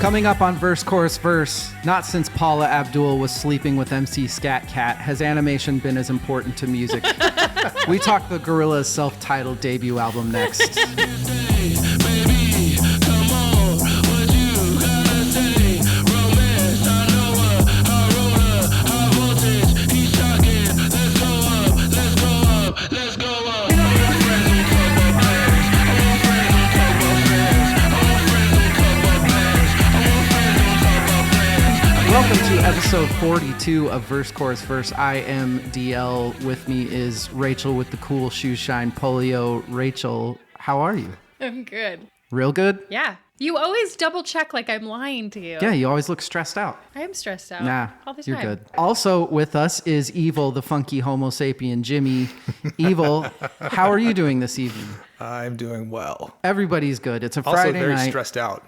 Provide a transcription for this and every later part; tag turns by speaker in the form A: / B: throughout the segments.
A: Coming up on Verse, Chorus, Verse, not since Paula Abdul was sleeping with MC Scat Cat has animation been as important to music. We talk the Gorillaz' self-titled debut album next. Welcome to episode 42 of Verse, Chorus, Verse. I am DL. With me is Rachel with the cool shoe shine polio. Rachel, how are you?
B: I'm good.
A: Real good?
B: Yeah. You always double check like I'm lying to you.
A: Yeah, you always look stressed out.
B: I am stressed out.
A: Nah,
B: all the time.
A: you're good. Also with us is Evil, the funky homo sapien Jimmy. Evil, how are you doing this evening?
C: I'm doing well.
A: Everybody's good. It's a Friday night.
C: Also very stressed out.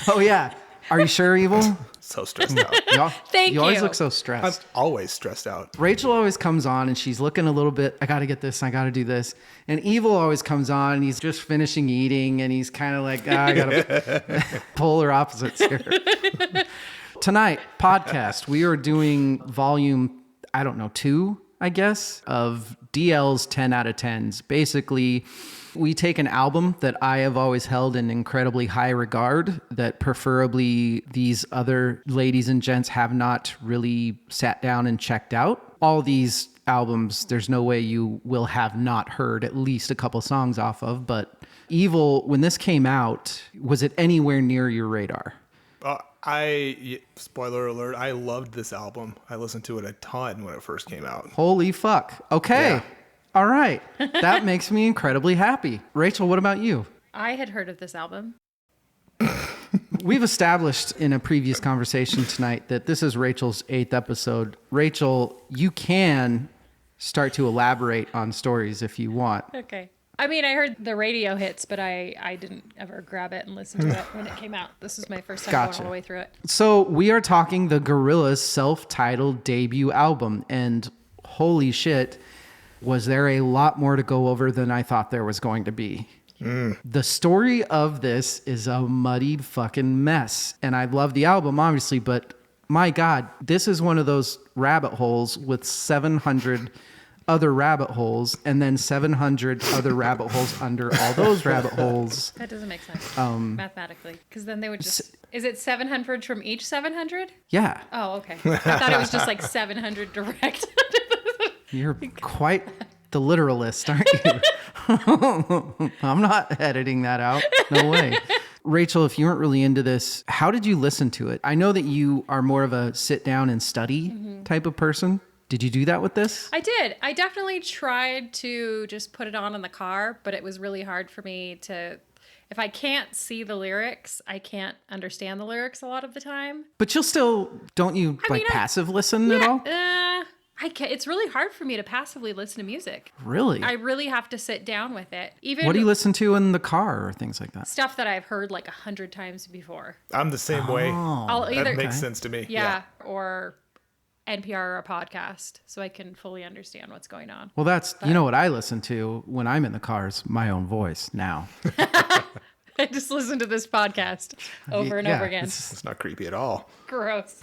A: Oh, yeah. Are you sure, Evil?
C: So stressed out.
B: Thank you.
A: You always look so stressed.
C: I'm always stressed out.
A: Rachel always comes on and she's looking a little bit, I got to get this, I got to do this. And Evil always comes on and he's just finishing eating and he's kind of like, I got to polar opposites here. Tonight, podcast, we are doing volume, 2, I guess, of DL's 10 out of 10's. Basically, we take an album that I have always held in incredibly high regard, that preferably these other ladies and gents have not really sat down and checked out. All these albums, there's no way you will have not heard at least a couple songs off of. But Evil, when this came out, was it anywhere near your radar?
C: Spoiler alert, I loved this album. I listened to it a ton when it first came out.
A: Holy fuck. Okay.
C: Yeah.
A: All right. That makes me incredibly happy. Rachel, what about you?
B: I had heard of this album.
A: We've established in a previous conversation tonight that this is Rachel's 8th episode. Rachel, you can start to elaborate on stories if you want.
B: Okay. I mean, I heard the radio hits, but I didn't ever grab it and listen to it when it came out. This is my first time going all the way through it.
A: So we are talking the Gorillaz' self-titled debut album, and holy shit, was there a lot more to go over than I thought there was going to be. The story of this is a muddied fucking mess. And I love the album, obviously, but my God, this is one of those rabbit holes with 700 other rabbit holes and then 700 other rabbit holes under all those rabbit holes.
B: That doesn't make sense mathematically, because then they would just... Is it 700 from each 700?
A: Yeah.
B: Oh, okay. I thought it was just like 700 direct.
A: You're quite the literalist, aren't you? I'm not editing that out. No way. Rachel, if you weren't really into this, how did you listen to it? I know that you are more of a sit down and study type of person. Did you do that with this?
B: I did. I definitely tried to just put it on in the car, but it was really hard for me to... If I can't see the lyrics, I can't understand the lyrics a lot of the time.
A: But you'll still... Don't you passive listen at all?
B: It's really hard for me to passively listen to music.
A: Really?
B: I really have to sit down with it. Even
A: what do you listen to in the car or things like that?
B: Stuff that I've heard like 100 times before.
C: I'm the same way.
B: I'll either,
C: that makes sense to me.
B: Yeah, or NPR or a podcast, so I can fully understand what's going on.
A: Well, you know what I listen to when I'm in the car is my own voice now.
B: I just listen to this podcast over and over again.
C: It's not creepy at all.
B: Gross.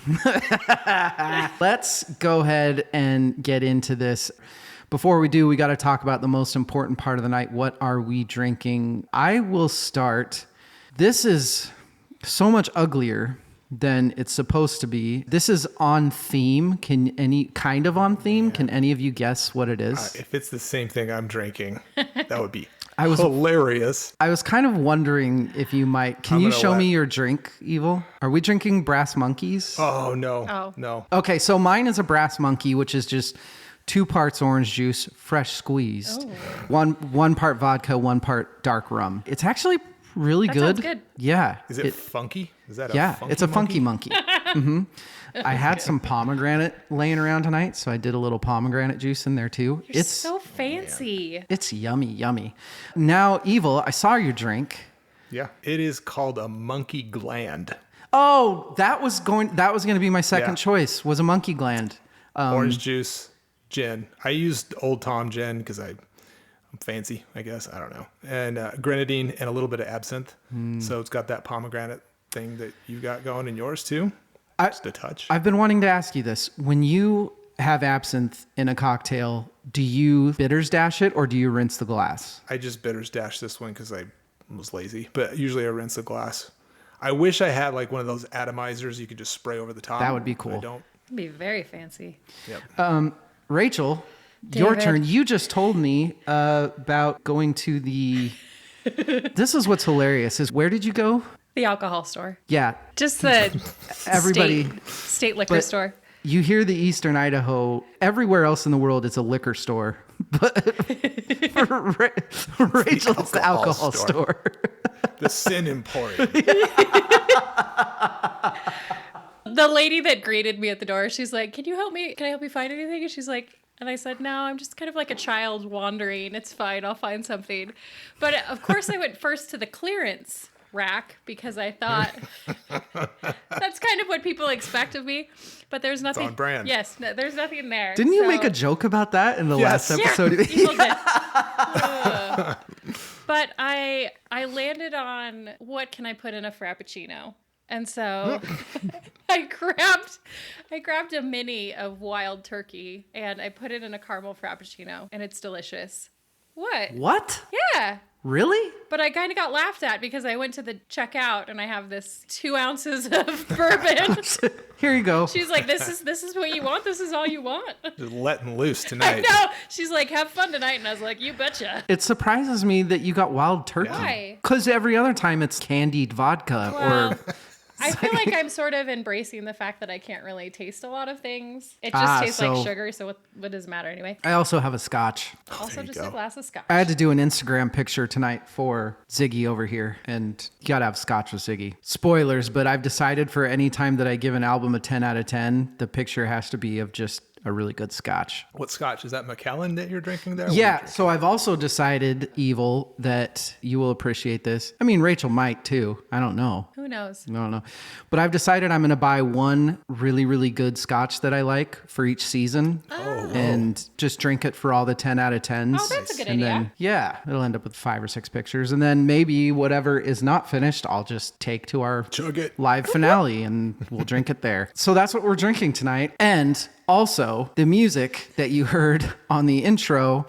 A: Let's go ahead and get into this. Before we do, we got to talk about the most important part of the night. What are we drinking? I will start. This is so much uglier than it's supposed to be. This is on theme. Can any of you guess what it is?
C: If it's the same thing I'm drinking, that would be hilarious.
A: I was kind of wondering if you might. Can you show me your drink, Evil? Are we drinking Brass Monkeys?
C: Oh, no. No.
A: Okay, so mine is a Brass Monkey, which is just 2 parts orange juice, fresh squeezed. Oh. One part vodka, 1 part dark rum. It's actually really good.
B: Sounds good.
A: Yeah.
C: Is it funky? Is that
A: it's a funky monkey. Mm-hmm. I had some pomegranate laying around tonight, so I did a little pomegranate juice in there too.
B: It's so fancy.
A: It's yummy, yummy. Now, Evil, I saw your drink.
C: Yeah, it is called a monkey gland.
A: Oh, that was going to be my second choice. Was a monkey gland.
C: Orange juice, gin. I used Old Tom gin because I'm fancy, I guess. I don't know. And grenadine and a little bit of absinthe. So it's got that pomegranate thing that you got going in yours too. Just a touch.
A: I've been wanting to ask you this. When you have absinthe in a cocktail, do you bitters dash it or do you rinse the glass?
C: I just bitters dashed this one because I was lazy, but usually I rinse the glass. I wish I had like one of those atomizers you could just spray over the top.
A: That would be cool.
C: I don't.
B: It'd be very fancy.
C: Yep.
A: Rachel, your
B: David.
A: turn. You just told me about going to the... This is what's hilarious is where did you go?
B: The alcohol store.
A: Yeah.
B: Just the
A: Everybody...
B: state liquor
A: but
B: store.
A: You hear the Eastern Idaho, everywhere else in the world it's a liquor store. But for Rachel, it's the alcohol store.
C: The Sin Emporium.
B: The lady that greeted me at the door, she's like, "Can you help me? Can I help you find anything?" And she's like, and I said, "No, I'm just kind of like a child wandering. It's fine. I'll find something." But of course I went first to the clearance rack because I thought that's kind of what people expect of me. But there's nothing.
C: It's on brand.
B: Yes, no, there's nothing there.
A: Didn't you
B: So-
A: make a joke about that in the last
C: Yes.
A: episode?
B: Yeah, people did. Ugh. But I landed on what can I put in a Frappuccino? And so I grabbed a mini of wild turkey and I put it in a caramel Frappuccino and it's delicious. What?
A: What?
B: Yeah.
A: Really?
B: But I kind of got laughed at because I went to the checkout and I have this 2 ounces of bourbon.
A: Here you go.
B: She's like, this is what you want? This is all you want?
C: Just letting loose
B: I
C: tonight.
B: know. She's like, have fun tonight. And I was like, you betcha.
A: It surprises me that you got wild turkey.
B: Why?
A: Because every other time it's candied vodka
B: Well,
A: or...
B: I feel like I'm sort of embracing the fact that I can't really taste a lot of things. It just tastes
A: so-
B: like sugar, so what does it matter anyway?
A: I also have a scotch.
B: Also,
C: you
B: just
C: go.
B: a glass of scotch.
A: I had to do an Instagram picture tonight for Ziggy over here, and you gotta have scotch with Ziggy. Spoilers, but I've decided for any time that I give an album a 10 out of 10, the picture has to be of just a really good scotch.
C: What scotch? Is that Macallan that you're drinking there?
A: Yeah, so I've also decided, Evil, that you will appreciate this. I mean, Rachel might too. I don't know.
B: Who knows?
A: I don't know. But I've decided I'm going to buy one really, really good scotch that I like for each season and just drink it for all the 10 out of 10s.
B: Oh, that's a good
A: and
B: idea.
A: Then, yeah, it'll end up with 5 or 6 pictures. And then maybe whatever is not finished, I'll just take to our
C: Chug it.
A: live finale and we'll drink it there. So that's what we're drinking tonight. And also, the music that you heard on the intro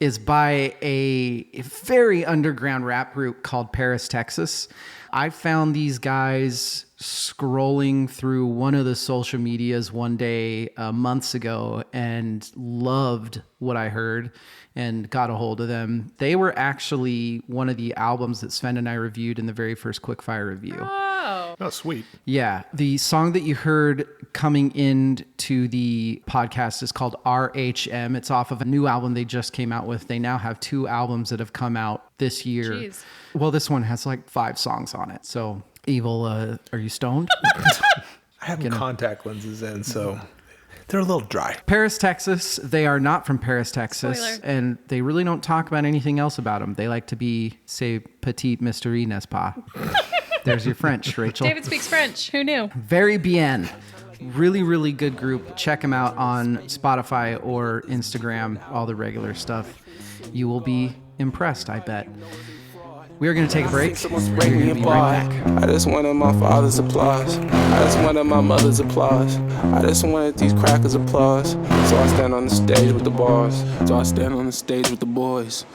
A: is by a very underground rap group called Paris, Texas. I found these guys scrolling through one of the social medias one day months ago and loved what I heard and got a hold of them. They were actually one of the albums that Sven and I reviewed in the very first Quickfire review.
B: Oh,
C: Oh, sweet.
A: Yeah. The song that you heard coming into the podcast is called RHM. It's off of a new album they just came out with. They now have 2 albums that have come out this year.
B: Jeez.
A: Well, this one has like 5 songs on it. So, Evil, are you stoned?
C: I have contact lenses in, so they're a little dry.
A: Paris, Texas. They are not from Paris, Texas.
B: Spoiler.
A: And they really don't talk about anything else about them. They like to be, say, petite mystery, n'est-ce pas? There's your French, Rachel.
B: David speaks French. Who knew?
A: Very bien. Really, really good group. Check them out on Spotify or Instagram, all the regular stuff. You will be impressed, I bet. We are going to take a break.
D: Someone's
A: We're
D: bringing
A: gonna
D: me
A: be right
D: by.
A: back.
D: I just wanted my father's applause. I just wanted my mother's applause. I just wanted these crackers' applause. So I stand on the stage with the bars. So I stand on the stage with the boys.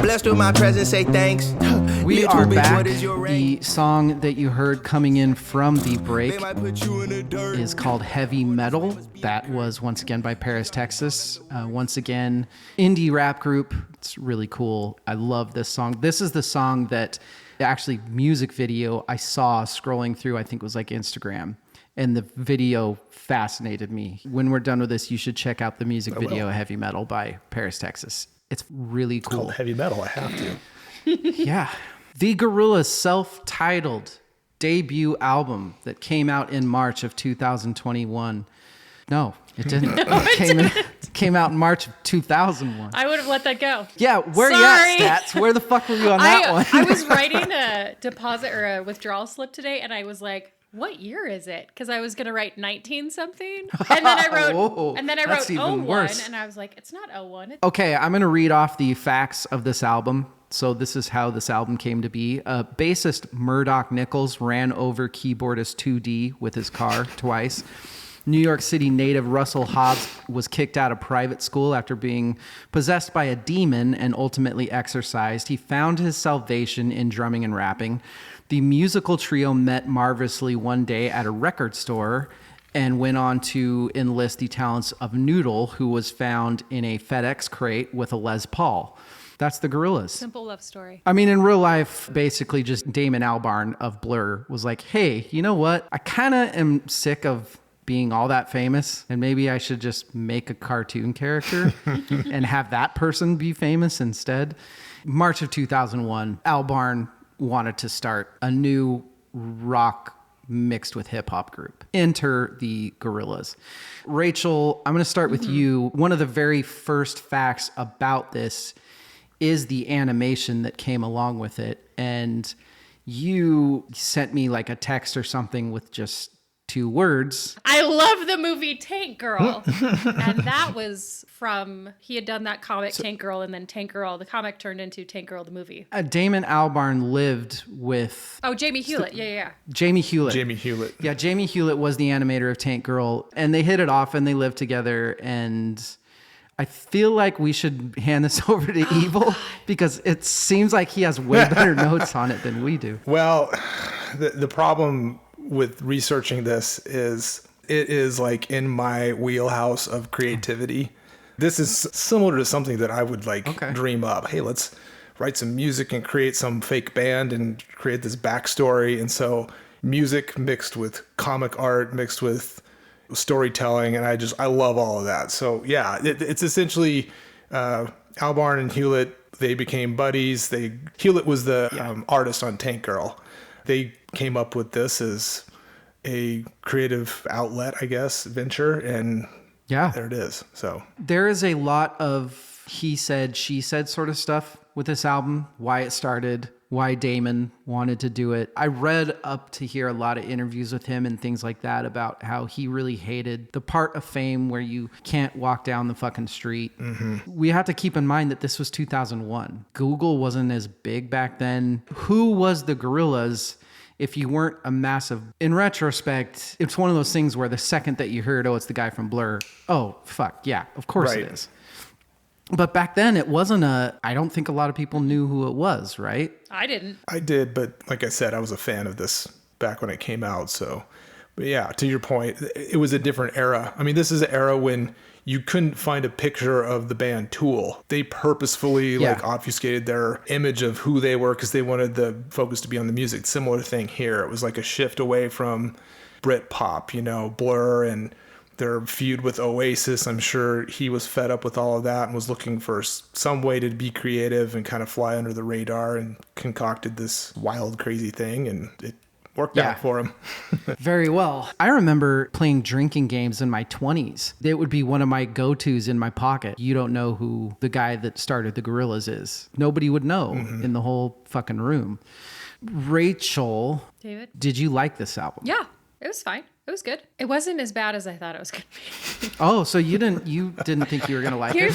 E: Blessed with my presence, say thanks.
A: We
E: Little
A: are
E: bitch,
A: back.
E: what is your rank?
A: The song that you heard coming in from the break
E: They might put you in the dirt.
A: is called Heavy Metal. That was once again by Paris, Texas. Once again, indie rap group. It's really cool. I love this song. This is the song that actually music video I saw scrolling through, I think it was like Instagram. And the video fascinated me. When we're done with this, you should check out the music video Heavy Metal by Paris, Texas. It's really cool.
C: Called heavy metal. I have to.
A: Yeah. The Gorillaz self-titled debut album that came out in March of 2021. No, it didn't. It Came out in March of 2001.
B: I would have let that go.
A: Yeah, where you
B: Sorry.
A: at, Stats? Where the fuck were you on that one?
B: I was writing a deposit or a withdrawal slip today, and I was like, what year is it? Because I was going to write 19 something. And then I wrote,
A: Whoa,
B: oh
A: that's even
B: 01,
A: worse.
B: and I was like, it's not 01. It's
A: Okay, I'm going to read off the facts of this album. So this is how this album came to be. Bassist Murdoch Nichols ran over keyboardist 2D with his car twice. New York City native Russell Hobbs was kicked out of private school after being possessed by a demon and ultimately exorcised. He found his salvation in drumming and rapping. The musical trio met marvelously one day at a record store and went on to enlist the talents of Noodle, who was found in a FedEx crate with a Les Paul. That's the Gorillaz.
B: simple love story.
A: I mean, in real life, basically just Damon Albarn of Blur was like, hey, you know what? I kind of am sick of being all that famous, and maybe I should just make a cartoon character and have that person be famous instead. March of 2001, Albarn wanted to start a new rock mixed with hip hop group. Enter the Gorillaz. Rachel, I'm going to start with you. One of the very first facts about this is the animation that came along with it. And you sent me like a text or something with just 2 words.
B: I love the movie Tank Girl. And that was from, he had done that comic Tank Girl, and then Tank Girl, the comic turned into Tank Girl, the movie.
A: Damon Albarn lived with
B: Oh, Jamie Hewlett. Yeah.
A: Jamie Hewlett.
C: Jamie Hewlett.
A: Yeah, Jamie Hewlett was the animator of Tank Girl, and they hit it off and they lived together. And I feel like we should hand this over to Evil because it seems like he has way better notes on it than we do.
C: Well, the problem with researching this is it is like in my wheelhouse of creativity. This is similar to something that I would dream up. Hey, let's write some music and create some fake band and create this backstory. And so music mixed with comic art, mixed with storytelling. And I love all of that. So yeah, it's essentially Albarn and Hewlett, they became buddies. Hewlett was the artist on Tank Girl. They came up with this as a creative outlet, I guess, venture, and
A: Yeah.
C: there it is. So
A: There is a lot of he said, she said sort of stuff with this album, why it started, why Damon wanted to do it. I read up to hear a lot of interviews with him and things like that about how he really hated the part of fame where you can't walk down the fucking street. We have to keep in mind that this was 2001. Google wasn't as big back then. Who was the Gorillaz if you weren't a massive... In retrospect, it's one of those things where the second that you heard, oh, it's the guy from Blur. Oh, fuck, yeah, of course
C: Right.
A: it is. But back then, it wasn't I don't think a lot of people knew who it was, right?
B: I didn't.
C: I did, but like I said, I was a fan of this back when it came out. So, but yeah, to your point, it was a different era. I mean, this is an era when you couldn't find a picture of the band Tool. They purposefully obfuscated their image of who they were because they wanted the focus to be on the music. Similar thing here. It was like a shift away from Britpop, Blur and their feud with Oasis. I'm sure he was fed up with all of that and was looking for some way to be creative and kind of fly under the radar, and concocted this wild, crazy thing, and it worked out for him.
A: Very well. I remember playing drinking games in my 20s. It would be one of my go-tos in my pocket. You don't know who the guy that started the Gorillaz is. Nobody would know in the whole fucking room. Rachel,
B: David?
A: did you like this album?
B: Yeah, it was fine. It was good. It wasn't as bad as I thought it was going to be.
A: Oh, so you didn't think you were going to like it?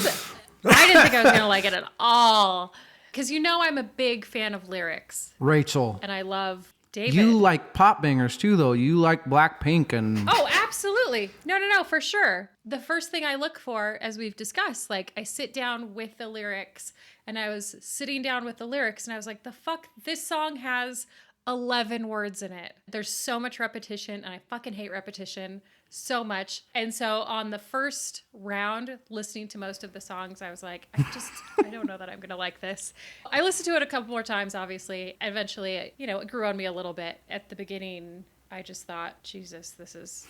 B: I didn't think I was going to like it at all. Because I'm a big fan of lyrics.
A: Rachel,
B: And I love David.
A: you like pop bangers too, though. You like Blackpink and...
B: Oh, absolutely. No, for sure. The first thing I look for, as we've discussed, I sit down with the lyrics, and I was sitting down with the lyrics, and I was like, the fuck, this song has 11 words in it. There's so much repetition, and I fucking hate repetition so much. And so on the first round, listening to most of the songs, I was like, I don't know that I'm going to like this. I listened to it a couple more times, obviously. Eventually, it grew on me a little bit. At the beginning, I just thought, Jesus, this is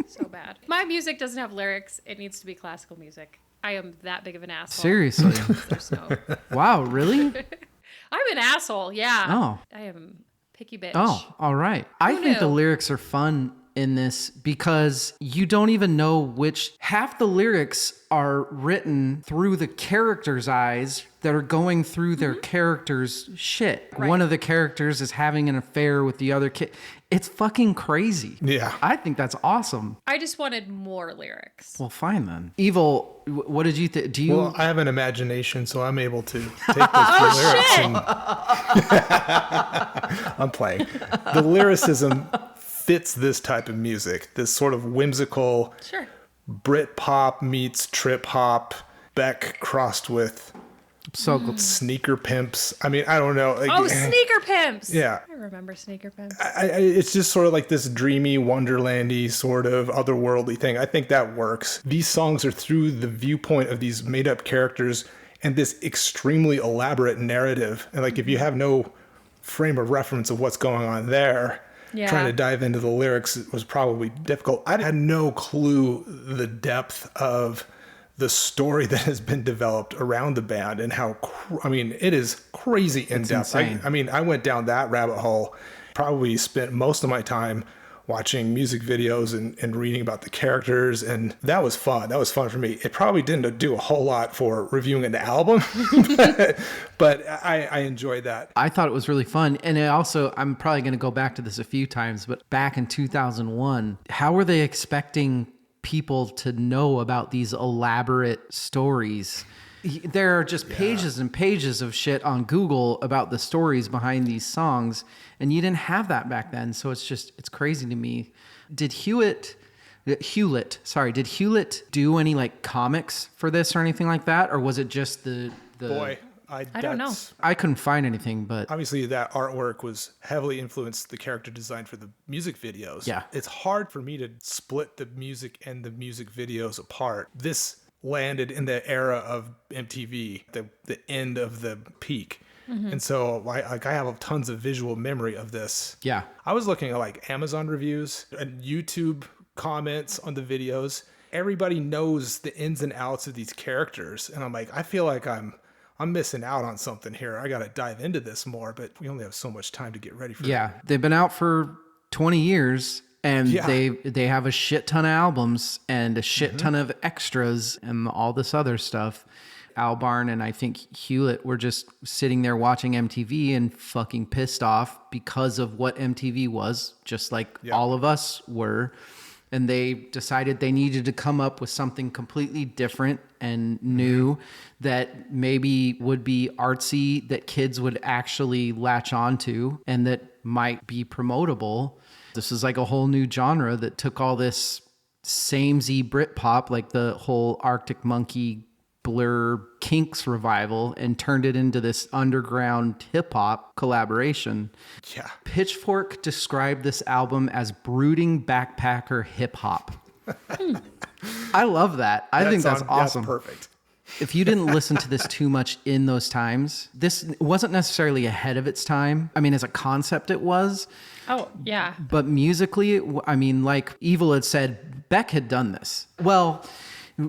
B: so bad. My music doesn't have lyrics. It needs to be classical music. I am that big of an asshole.
A: Seriously?
B: There's no...
A: Wow, really?
B: I'm an asshole, yeah.
A: Oh.
B: I am picky bitch.
A: Oh, all right. I think the
B: knew?
A: lyrics are fun in this because you don't even know which half the lyrics are written through the characters' eyes that are going through their characters' shit.
B: Right.
A: One of the characters is having an affair with the other kid. It's fucking crazy.
C: Yeah.
A: I think that's awesome.
B: I just wanted more lyrics.
A: Well, fine then. Evil, what did you think? Do you?
C: Well, I have an imagination, so I'm able to take those lyrics and I'm playing. The lyricism fits this type of music, this sort of whimsical
B: Sure.
C: Brit pop meets trip hop, Beck crossed with
A: So good.
C: sneaker pimps. I mean, I don't know. Like,
B: Oh, Sneaker Pimps.
C: Yeah.
B: I remember Sneaker Pimps.
C: It's just sort of like this dreamy, wonderlandy sort of otherworldly thing. I think that works. These songs are through the viewpoint of these made up characters and this extremely elaborate narrative. And like, if you have no frame of reference of what's going on there,
B: Yeah.
C: trying to dive into the lyrics was probably difficult. I had no clue the depth of the story that has been developed around the band and how, it is crazy in depth.
A: insane.
C: I went down that rabbit hole, probably spent most of my time watching music videos and reading about the characters. And that was fun. That was fun for me. It probably didn't do a whole lot for reviewing an album, but I enjoyed that.
A: I thought it was really fun. And it also, I'm probably going to go back to this a few times, but back in 2001, how were they expecting people to know about these elaborate stories? There are just pages and pages of shit on Google about the stories behind these songs, and you didn't have that back then. So it's crazy to me. Did Hewlett do any like comics for this or anything like that, or was it just the?
C: Boy,
B: I don't know.
A: I couldn't find anything, but
C: obviously that artwork was heavily influenced the character design for the music videos.
A: Yeah.
C: It's hard for me to split the music and the music videos apart. This landed in the era of MTV, the end of the peak. And so I have tons of visual memory of this.
A: yeah.
C: I was looking at like Amazon reviews and YouTube comments on the videos. Everybody knows the ins and outs of these characters. And I'm like, I feel like I'm missing out on something here. I got to dive into this more, but we only have so much time to get ready for
A: Yeah, they've been out for 20 years and
C: Yeah.
A: they have a shit ton of albums and a shit ton of extras and all this other stuff. Albarn and I think Hewlett were just sitting there watching MTV and fucking pissed off because of what MTV was, just like all of us were. And they decided they needed to come up with something completely different and new that maybe would be artsy, that kids would actually latch onto, and that might be promotable. This is like a whole new genre that took all this samey Britpop, like the whole Arctic Monkey Blur Kinks revival, and turned it into this underground hip hop collaboration.
C: Yeah.
A: Pitchfork described this album as brooding backpacker hip hop. I love that. I think that's awesome.
C: That's perfect.
A: If you didn't listen to this too much in those times, this wasn't necessarily ahead of its time. I mean, as a concept, it was.
B: Oh, yeah.
A: But musically, I mean, like Evil had said, Beck had done this. Well,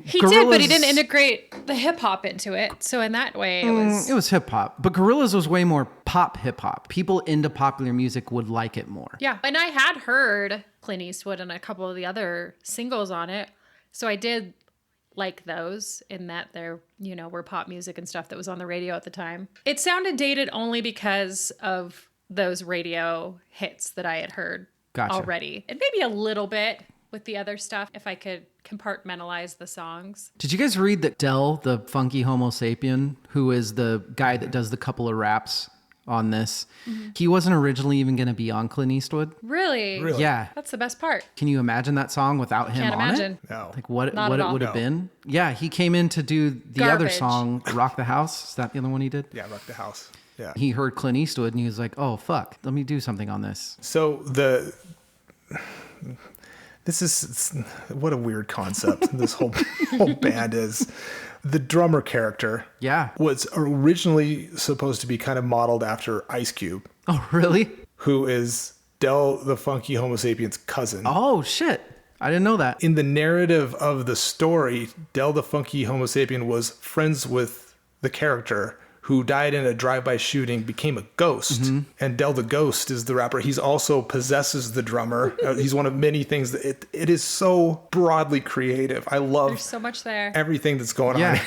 B: He did, but he didn't integrate the hip hop into it. So in that way,
A: It was hip hop, but Gorillaz was way more pop hip hop. People into popular music would like it more.
B: Yeah. And I had heard Clint Eastwood and a couple of the other singles on it. So I did like those in that there, were pop music and stuff that was on the radio at the time. It sounded dated only because of those radio hits that I had heard already. And maybe a little bit with the other stuff if I could compartmentalize the songs.
A: Did you guys read that Del, the funky Homo sapien, who is the guy that does the couple of raps on this, he wasn't originally even going to be on Clint Eastwood?
B: Really?
A: Yeah.
B: That's the best part.
A: Can you imagine that song without him
B: Can't
A: on
B: imagine.
A: it?
C: No.
A: Like what
B: Not
A: it
B: at all.
A: would have
C: No.
A: been? Yeah, he came in to do the other
B: Garbage.
A: song, Rock the House. Is that the other one he did?
C: Yeah, Rock the House. Yeah.
A: He heard Clint Eastwood and he was like, oh, fuck, let me do something on this.
C: So this is what a weird concept. This whole band is. The drummer character
A: Yeah.
C: was originally supposed to be kind of modeled after Ice Cube,
A: Oh, really?
C: who is Del the Funky Homo Sapiens' cousin.
A: Oh, shit. I didn't know that.
C: In the narrative of the story, Del the Funky Homo Sapien was friends with the character who died in a drive-by shooting, became a ghost. And Del the Ghost is the rapper. He's also possesses the drummer. He's one of many things. That it is so broadly creative. I love
B: There's so much there.
C: everything that's going on.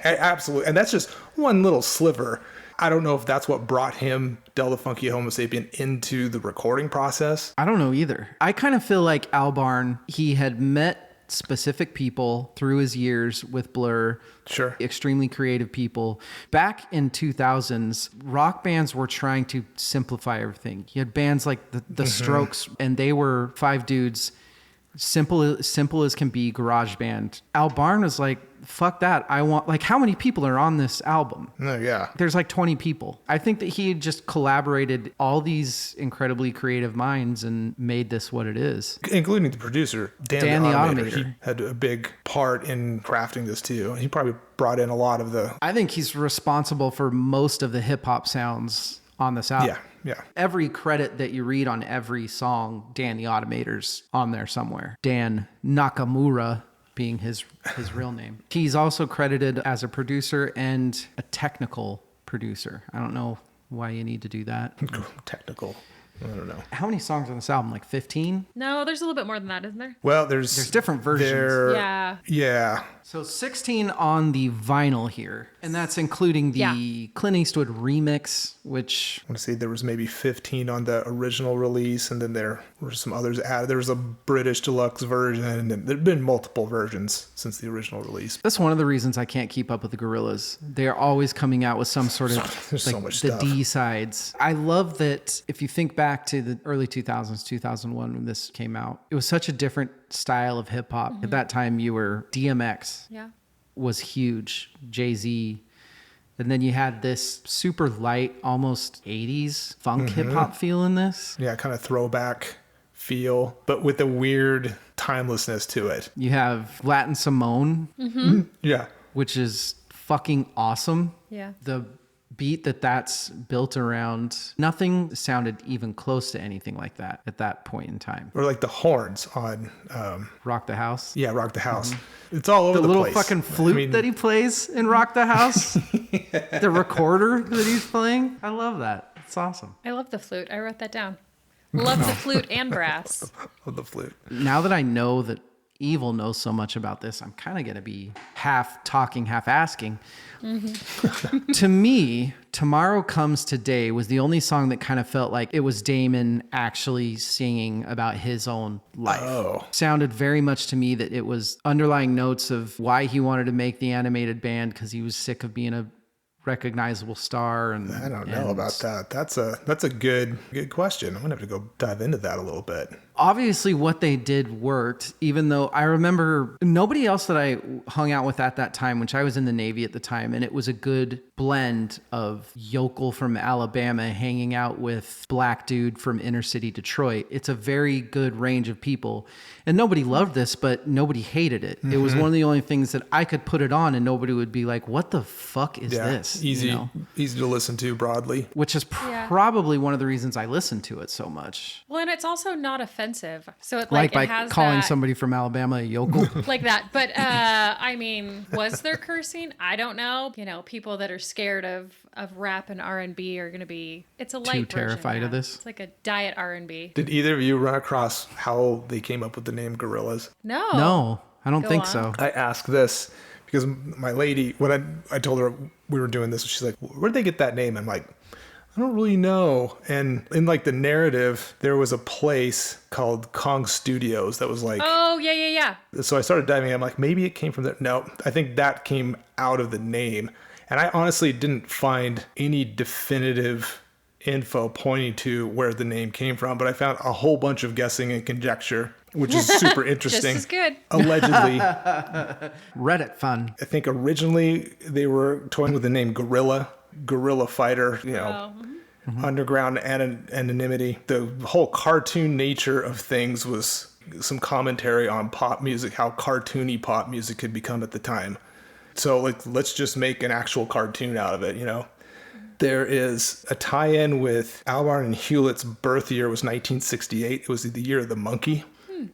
C: Absolutely. And that's just one little sliver. I don't know if that's what brought him, Del the Funky Homo Sapien, into the recording process.
A: I don't know either. I kind of feel like Albarn, he had met specific people through his years with Blur.
C: Sure.
A: Extremely creative people. Back in 2000s, rock bands were trying to simplify everything. You had bands like the Strokes, and they were 5 dudes, simple as can be, garage band. Albarn was like, fuck that. I want, like, how many people are on this album?
C: No, yeah.
A: There's like 20 people. I think that he had just collaborated all these incredibly creative minds and made this what it is.
C: Including the producer, Dan the Automator. He
A: Automator.
C: had a big part in crafting this too. He probably brought in a lot of the...
A: I think he's responsible for most of the hip hop sounds on this album.
C: Yeah.
A: Every credit that you read on every song, Dan the Automator's on there somewhere. Dan Nakamura being his real name. He's also credited as a producer and a technical producer. I don't know why you need to do that.
C: Technical. I don't know.
A: How many songs on this album? Like 15?
B: No, there's a little bit more than that, isn't there?
C: Well, there's
A: different versions.
B: Yeah.
C: Yeah.
A: So 16 on the vinyl here. And that's including the Clint Eastwood remix, which...
C: I want to say there was maybe 15 on the original release, and then there were some others added. There was a British deluxe version, and there have been multiple versions since the original release.
A: That's one of the reasons I can't keep up with the Gorillaz. They're always coming out with some sort of
C: There's so much stuff.
A: D-sides. I love that if you think back to the early 2000s, 2001 when this came out, it was such a different style of hip hop. At that time, you were DMX was huge, Jay-Z. And then you had this super light, almost 80s funk hip hop feel in this.
C: Yeah, kind of throwback feel, but with a weird timelessness to it.
A: You have Latin Simone,
C: Yeah.
A: which is fucking awesome.
B: Yeah.
A: The beat that's built around, nothing sounded even close to anything like that at that point in time.
C: Or like the horns on
A: Rock the House.
C: yeah, Rock the House. It's all over
A: The
C: the
A: little
C: place.
A: fucking flute that he plays in Rock the House. The recorder that he's playing. I love that. It's awesome.
B: I love the flute. I wrote that down. Love the flute and brass.
C: of the flute.
A: Now that I know that Evil knows so much about this, I'm kind of going to be half talking, half asking. To me, Tomorrow Comes Today was the only song that kind of felt like it was Damon actually singing about his own life.
C: Oh.
A: Sounded very much to me that it was underlying notes of why he wanted to make the animated band, because he was sick of being a recognizable star. And
C: I don't know about that. That's a good question. I'm gonna have to go dive into that a little bit.
A: Obviously what they did worked, even though I remember nobody else that I hung out with at that time, which I was in the Navy at the time, and it was a good blend of yokel from Alabama hanging out with black dude from inner city Detroit. It's a very good range of people, and nobody loved this, but nobody hated it. It was one of the only things that I could put it on and nobody would be like, what the fuck is this?
C: Easy,
A: You know?
C: easy to listen to broadly.
A: Which is probably one of the reasons I listened to it so much.
B: Well, and it's also not offensive. So it
A: Like
B: it
A: by
B: has
A: calling
B: that,
A: somebody from Alabama a yokel.
B: like that. But I mean, was there cursing? I don't know. You know, people that are scared of rap and R&B are going to be. It's a light
A: Too terrified
B: version,
A: of this?
B: It's like a diet R&B.
C: Did either of you run across how they came up with the name Gorillaz?
B: No.
A: No, I don't
B: Go
A: think
B: on.
A: so.
C: I asked this because my lady, when I told her we were doing this, she's like, where'd they get that name? I'm like, I don't really know. And in like the narrative, there was a place called Kong Studios that was like,
B: Oh, yeah.
C: so I started diving in. I'm like, maybe it came from there. No, I think that came out of the name. And I honestly didn't find any definitive info pointing to where the name came from, but I found a whole bunch of guessing and conjecture, which is super interesting.
B: Just as good.
C: Allegedly,
A: Reddit fun.
C: I think originally they were toying with the name Gorilla Fighter, you know, underground anonymity. The whole cartoon nature of things was some commentary on pop music, how cartoony pop music could become at the time. So like, let's just make an actual cartoon out of it, you know? There is a tie-in with Albarn and Hewlett's birth year was 1968. It was the year of the monkey.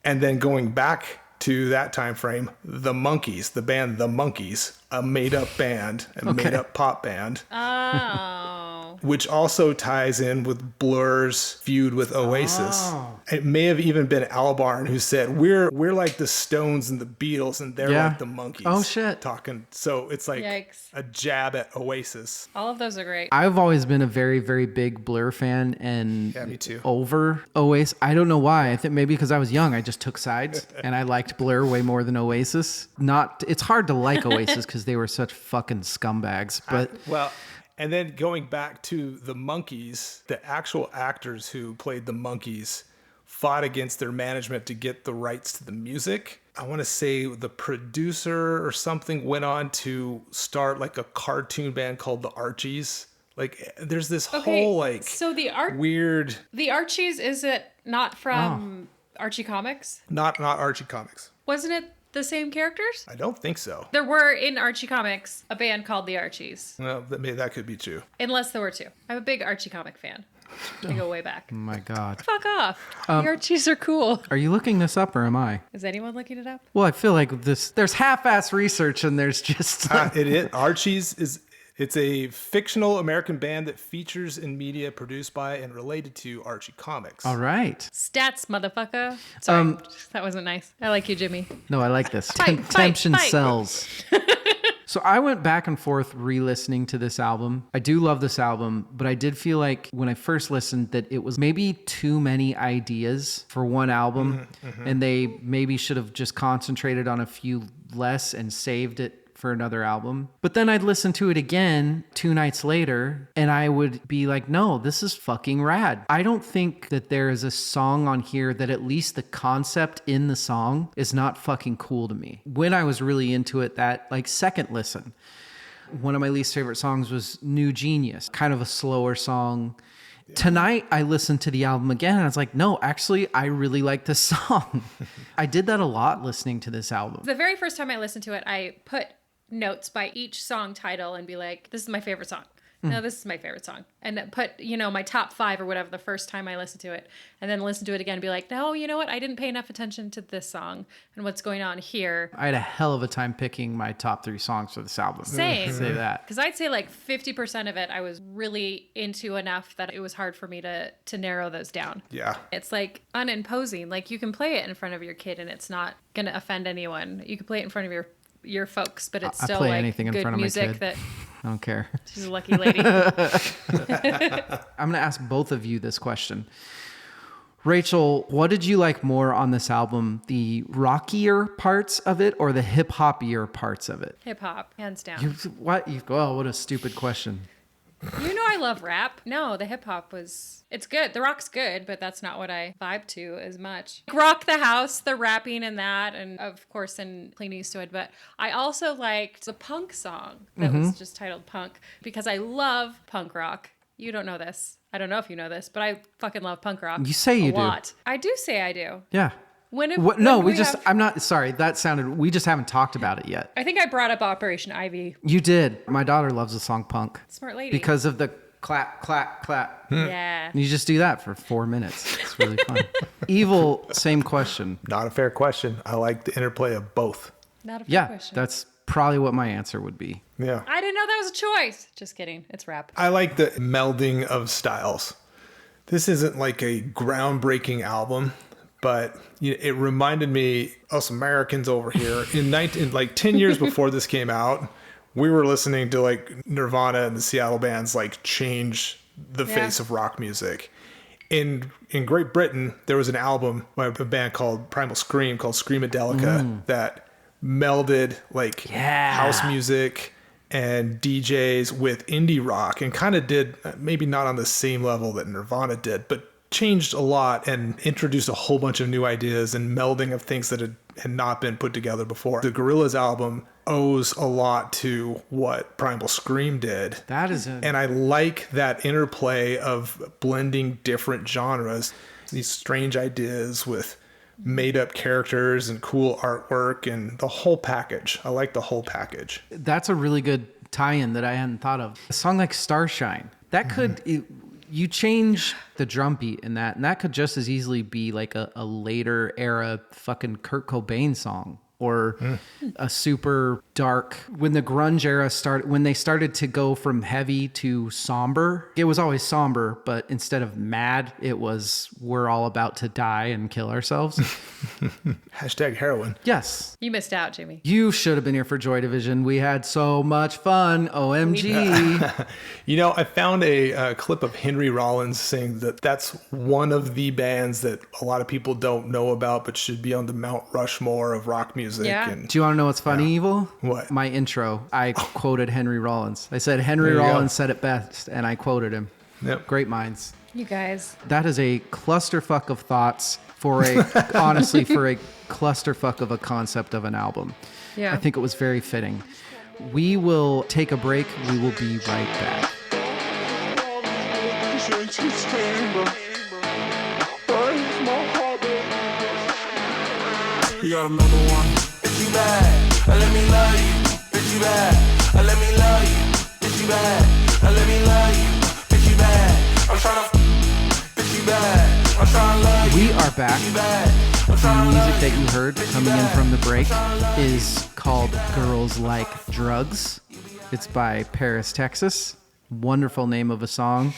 C: And then going back to that time frame, the Monkees, the band The Monkees, a made-up band, a made-up pop band.
B: Oh.
C: Which also ties in with Blur's feud with Oasis. It may have even been Albarn who said, we're like the Stones and the Beatles, and they're like the Monkees.
A: Oh, shit.
C: Talking. So it's like
B: Yikes.
C: a jab at Oasis.
B: All of those are great.
A: I've always been a very, very big Blur fan and
C: Yeah, me too.
A: over Oasis. I don't know why. I think maybe because I was young, I just took sides and I liked Blur way more than Oasis. It's hard to like Oasis because they were such fucking scumbags. But
C: Well, and then going back to the Monkees, the actual actors who played the Monkees fought against their management to get the rights to the music. I want to say the producer or something went on to start like a cartoon band called the Archies. Like there's this whole like
B: so
C: weird.
B: The Archies, is it not from Archie Comics?
C: Not Archie Comics.
B: Wasn't it the same characters?
C: I don't think so.
B: There were in Archie Comics a band called the Archies.
C: Well, maybe that could be true.
B: Unless there were two. I'm a big Archie comic fan. I go way back.
A: oh my God.
B: Fuck off. The Archies are cool.
A: Are you looking this up or am I?
B: Is anyone looking it up?
A: Well, I feel like there's half-ass research and there's just...
C: Archies it's a fictional American band that features in media produced by and related to Archie Comics.
A: All right.
B: Stats, motherfucker. Sorry, that wasn't nice. I like you, Jimmy.
A: No, I like this.
B: Fight,
A: Tension
B: fight.
A: sells. So I went back and forth re-listening to this album. I do love this album, but I did feel like when I first listened that it was maybe too many ideas for one album, and they maybe should have just concentrated on a few less and saved it for another album. But then I'd listen to it again 2 nights later and I would be like, no, this is fucking rad. I don't think that there is a song on here that at least the concept in the song is not fucking cool to me. When I was really into it, that like second listen, one of my least favorite songs was New Genius, kind of a slower song. Tonight, I listened to the album again and I was like, no, actually, I really like this song. I did that a lot listening to this album.
B: The very first time I listened to it, I put notes by each song title and be like, this is my favorite song. No, this is my favorite song. And put, my top 5 or whatever the first time I listened to it. And then listen to it again and be like, no, you know what? I didn't pay enough attention to this song and what's going on here.
A: I had a hell of a time picking my top 3 songs for this album.
B: Same.
A: Say that.
B: Because I'd say like 50% of it I was really into enough that it was hard for me to narrow those down.
C: Yeah.
B: It's like unimposing. Like you can play it in front of your kid and it's not going to offend anyone. You can play it in front of your folks, but it's
A: I
B: still
A: play
B: like
A: anything in
B: good
A: front of my
B: music
A: kid.
B: that
A: I don't care.
B: she's a lucky lady.
A: I'm going to ask both of you this question. Rachel, what did you like more on this album? The rockier parts of it or the hip-hoppier parts of it?
B: Hip hop, hands down.
A: What a stupid question.
B: You know I love rap. No, the hip hop it's good. The rock's good, but that's not what I vibe to as much. Rock the House, the rapping and that, and of course in Clint Eastwood. But I also liked the punk song that was just titled Punk because I love punk rock. You don't know this. I don't know if you know this, but I fucking love punk rock.
A: You say you
B: a
A: do.
B: lot. I do say I do.
A: Yeah. I'm not, sorry, we just haven't talked about it yet.
B: I think I brought up Operation Ivy.
A: You did. My daughter loves the song Punk.
B: Smart lady.
A: Because of the clap, clap, clap.
B: Yeah.
A: You just do that for 4 minutes. It's really fun. Evil, same question.
C: Not a fair question. I like the interplay of both.
B: Not a fair
A: Yeah,
B: question.
A: that's probably what my answer would be.
C: Yeah.
B: I didn't know that was a choice. Just kidding. It's rap.
C: I like the melding of styles. This isn't like a groundbreaking album, but it reminded me, us Americans over here, in like 10 years before this came out, we were listening to like Nirvana and the Seattle bands like change the face of rock music. In Great Britain, there was an album by a band called Primal Scream called Screamadelica that melded like house music and DJs with indie rock and kind of did, maybe not on the same level that Nirvana did, but changed a lot and introduced a whole bunch of new ideas and melding of things that had not been put together before. The Gorillaz album owes a lot to what Primal Scream did. And I like that interplay of blending different genres, these strange ideas with made up characters and cool artwork and the whole package. I like the whole package.
A: That's a really good tie-in that I hadn't thought of. A song like Starshine, that could... You change the drum beat in that, and that could just as easily be like a later era fucking Kurt Cobain song. Or a super dark, when the grunge era started, when they started to go from heavy to somber. It was always somber, but instead of mad, it was we're all about to die and kill ourselves.
C: Hashtag heroin.
A: Yes.
B: You missed out, Jimmy.
A: You should have been here for Joy Division. We had so much fun. OMG.
C: You know, I found a clip of Henry Rollins saying that that's one of the bands that a lot of people don't know about, but should be on the Mount Rushmore of rock music.
B: Yeah.
C: And
A: Do you want to know what's funny, Evil?
C: What?
A: My intro. I quoted Henry Rollins. I said Henry Rollins said it best, and I quoted him.
C: Yep.
A: Great minds.
B: You guys.
A: That is a clusterfuck of thoughts for a, honestly, for a clusterfuck of a concept of an album.
B: Yeah.
A: I think it was very fitting. We will take a break. We will be right back.
D: You got another one. Bitch, you bad. Let me love you. Bitch, you bad. Let me love you. Bitch, you bad. Let me love you. Bitch, you bad. I'm tryna. Bitch, you bad. I'm tryna love you.
A: We are back. The music that you heard coming in from the break is called Girls Like Drugs. It's by Paris, Texas. Wonderful name of a song.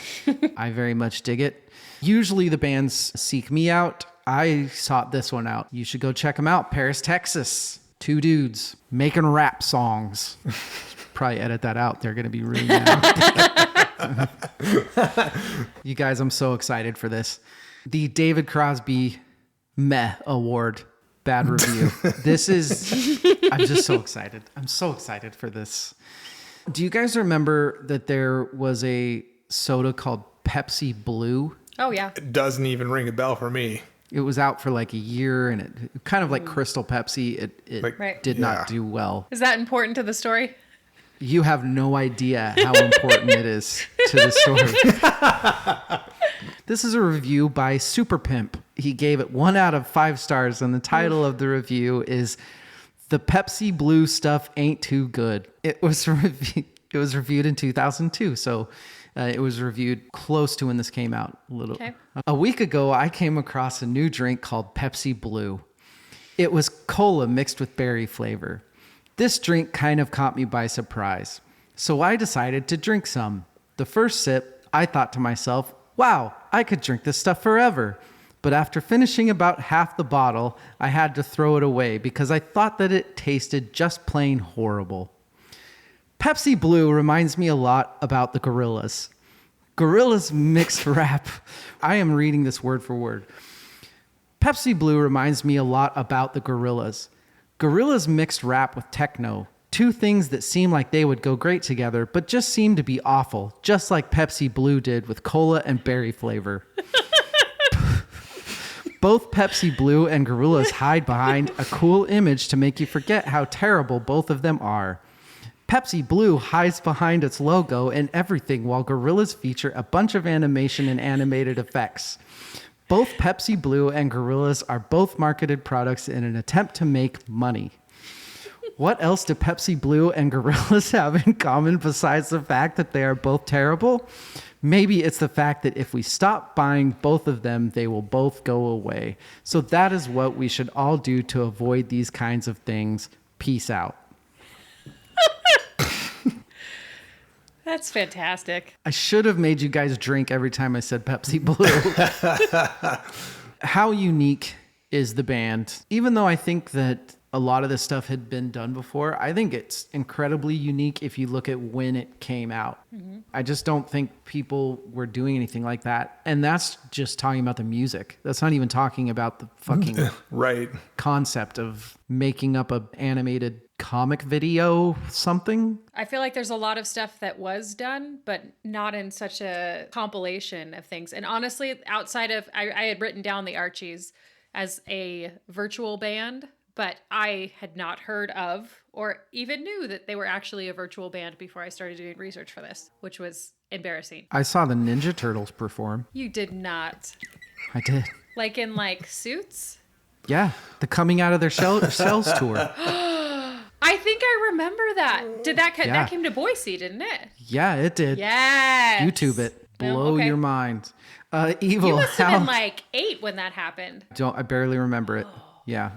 A: I very much dig it. Usually the bands seek me out. I sought this one out. You should go check them out. Paris, Texas. Two dudes making rap songs. Probably edit that out. They're going to be really mad. You guys, I'm so excited for this. The David Crosby Meh Award. Bad review. I'm just so excited. I'm so excited for this. Do you guys remember that there was a soda called Pepsi Blue?
B: Oh, yeah.
C: It doesn't even ring a bell for me.
A: It was out for like a year, and it kind of like Crystal Pepsi. It
C: Like,
A: did not do well.
B: Is that important to the story?
A: You have no idea how important it is to the story. This is a review by Super Pimp. He gave it 1 out of 5 stars, and the title of the review is "The Pepsi Blue Stuff Ain't Too Good." It was reviewed in 2002, so it was reviewed close to when this came out.
B: Okay.
A: A week ago, I came across a new drink called Pepsi Blue. It was cola mixed with berry flavor. This drink kind of caught me by surprise, so I decided to drink some. The first sip, I thought to myself, wow, I could drink this stuff forever. But after finishing about half the bottle, I had to throw it away because I thought that it tasted just plain horrible. Pepsi Blue reminds me a lot about the Gorillaz. Gorillaz mixed rap. I am reading this word for word. Pepsi Blue reminds me a lot about the Gorillaz. Gorillaz mixed rap with techno. Two things that seem like they would go great together, but just seem to be awful, just like Pepsi Blue did with cola and berry flavor. Both Pepsi Blue and Gorillaz hide behind a cool image to make you forget how terrible both of them are. Pepsi Blue hides behind its logo and everything, while Gorillaz feature a bunch of animation and animated effects. Both Pepsi Blue and Gorillaz are both marketed products in an attempt to make money. What else do Pepsi Blue and Gorillaz have in common besides the fact that they are both terrible? Maybe it's the fact that if we stop buying both of them, they will both go away. So that is what we should all do to avoid these kinds of things. Peace out.
B: That's fantastic.
A: I should have made you guys drink every time I said Pepsi Blue. How unique is the band? Even though I think that a lot of this stuff had been done before, I think it's incredibly unique if you look at when it came out. Mm-hmm. I just don't think people were doing anything like that. And that's just talking about the music. That's not even talking about the fucking
C: right
A: concept of making up a animated comic video something.
B: I feel like there's a lot of stuff that was done, but not in such a compilation of things. And honestly, outside of, I had written down the Archies as a virtual band, but I had not heard of or even knew that they were actually a virtual band before I started doing research for this, which was embarrassing.
A: I saw the Ninja Turtles perform.
B: You did not.
A: I did.
B: Like in like suits?
A: Yeah, the Coming Out of Their Cells tour.
B: I think I remember that. That came to Boise, didn't it?
A: Yeah, it did.
B: Yes.
A: YouTube it. blow
B: okay.
A: your mind. Evil.
B: You must have been like 8 when that happened.
A: I barely remember it. Yeah.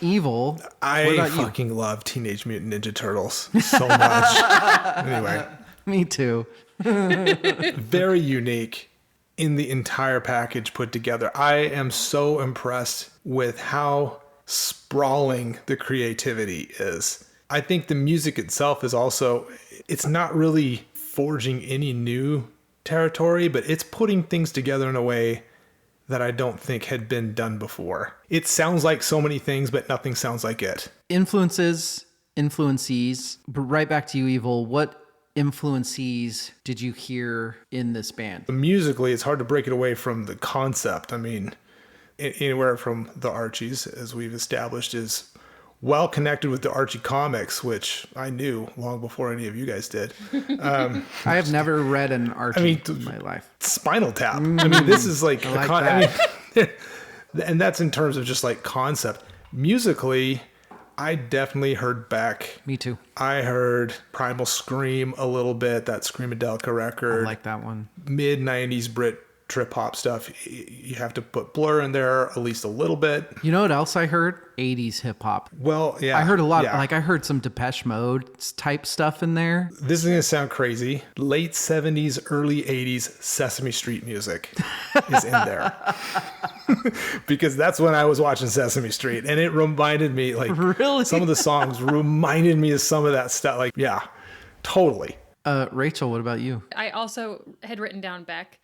A: Evil. What
C: I
A: about you?
C: fucking love Teenage Mutant Ninja Turtles so much. Anyway,
A: Me too.
C: very unique in the entire package put together. I am so impressed with how sprawling the creativity is. I think the music itself is also, it's not really forging any new territory, but it's putting things together in a way that I don't think had been done before. It sounds like so many things, but nothing sounds like it.
A: Influences, influencees. But right back to you, Evil. What influencees did you hear in this band?
C: Musically, it's hard to break it away from the concept. I mean, anywhere from the Archies, as we've established, is well connected with the Archie comics, which I knew long before any of you guys did.
A: I have never read an Archie in my life.
C: Spinal Tap. I mean, this is like,
A: that.
C: and that's in terms of just like concept. Musically, I definitely heard Beck.
A: Me too.
C: I heard Primal Scream a little bit, that Screamadelica
A: I
C: record.
A: like that one.
C: Mid 90s Brit trip hop stuff. You have to put Blur in there at least a little bit.
A: You know what else I heard? 80s hip hop.
C: Well, yeah.
A: I heard a lot.
C: yeah.
A: Like I heard some Depeche Mode type stuff in there.
C: This is going to sound crazy. Late 70s, early 80s Sesame Street music is in there. Because that's when I was watching Sesame Street. And it reminded me, like,
A: Really?
C: some of the songs reminded me of some of that stuff. Like, yeah, totally.
A: Rachel, what about you?
B: I also had written down Beck.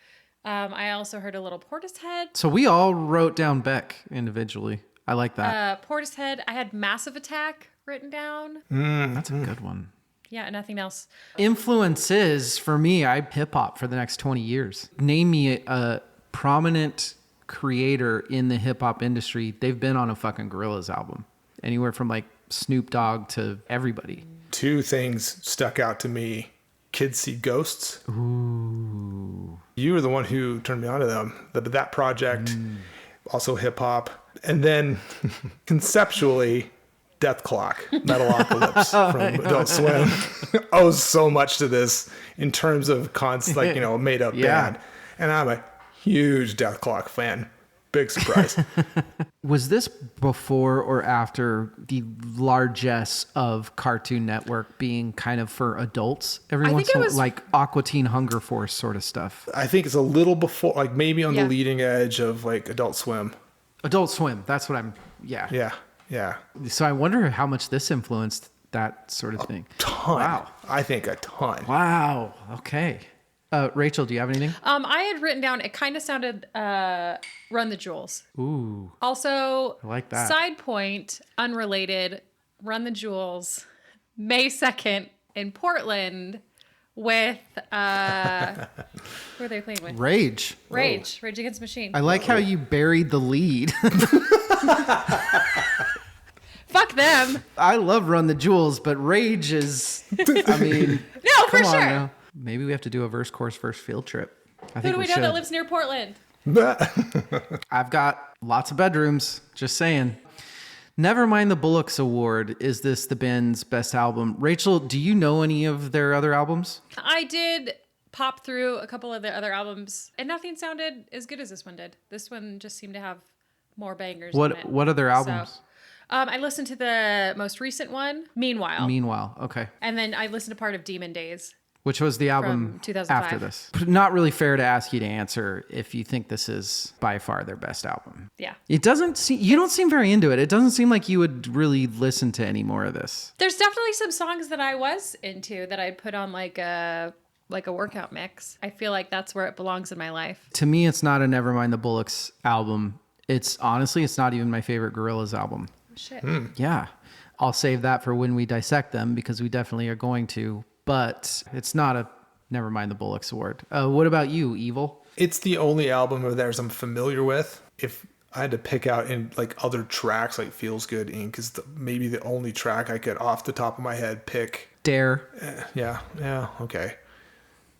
B: I also heard a little Portishead.
A: So we all wrote down Beck individually. I like that.
B: Portishead. I had Massive Attack written down.
A: That's a good one.
B: Yeah, nothing else.
A: Influences for me, I hip hop for the next 20 years. Name me a prominent creator in the hip hop industry. They've been on a fucking Gorillaz album. Anywhere from like Snoop Dogg to everybody.
C: 2 things stuck out to me. Kids See Ghosts.
A: Ooh.
C: You were the one who turned me on to them. That project, also hip hop. And then conceptually, Death Clock, Metalocalypse from Adult Swim owes so much to this in terms of a made up
A: Yeah.
C: band. And I'm a huge Death Clock fan. Big surprise.
A: Was this before or after the largesse of Cartoon Network being kind of for adults? Every
B: I
A: once
B: think
A: in
B: it
A: a
B: was-
A: like Aqua Teen Hunger Force sort of stuff.
C: I think it's a little before, like maybe on
B: Yeah.
C: the leading edge of like Adult Swim.
A: Adult Swim, that's what I'm, yeah.
C: Yeah.
A: So I wonder how much this influenced that sort of thing.
C: Ton.
A: Wow.
C: I think a ton.
A: Wow. Okay. Rachel, do you have anything?
B: I had written down, it kind of sounded Run the Jewels.
A: Ooh.
B: Also,
A: I like that.
B: Side point, unrelated, Run the Jewels, May 2nd in Portland with, who are they playing with?
A: Rage.
B: Rage Against the Machine.
A: I like how you buried the lead.
B: Fuck them.
A: I love Run the Jewels, but Rage is, I mean,
B: No, for
A: come on
B: sure.
A: now. Maybe we have to do a verse course first field trip. I
B: Who
A: think
B: do we know
A: should.
B: that lives near Portland?
A: I've got lots of bedrooms, just saying. Never Mind the Bullocks Award. Is this the band's best album? Rachel, do you know any of their other albums?
B: I did pop through a couple of their other albums, and nothing sounded as good as this one did. This one just seemed to have more bangers. in it.
A: What other albums?
B: So, I listened to the most recent one,
A: Meanwhile, okay.
B: and then I listened to part of Demon Days.
A: Which was the album
B: From 2005.
A: after this. Not really fair to ask you to answer if you think this is by far their best album.
B: Yeah.
A: It doesn't seem, you don't seem very into it. It doesn't seem like you would really listen to any more of this.
B: There's definitely some songs that I was into that I'd put on like a workout mix. I feel like that's where it belongs in my life.
A: To me, it's not a Nevermind the Bullocks album. It's honestly, it's not even my favorite Gorillaz album.
B: Shit.
A: Yeah. I'll save that for when we dissect them because we definitely are going to. But it's not a Nevermind the Bullocks award. What about you, Evil?
C: It's the only album of theirs I'm familiar with. If I had to pick out in like other tracks, like Feels Good Inc. is maybe the only track I could off the top of my head pick.
A: Dare.
C: Yeah, okay.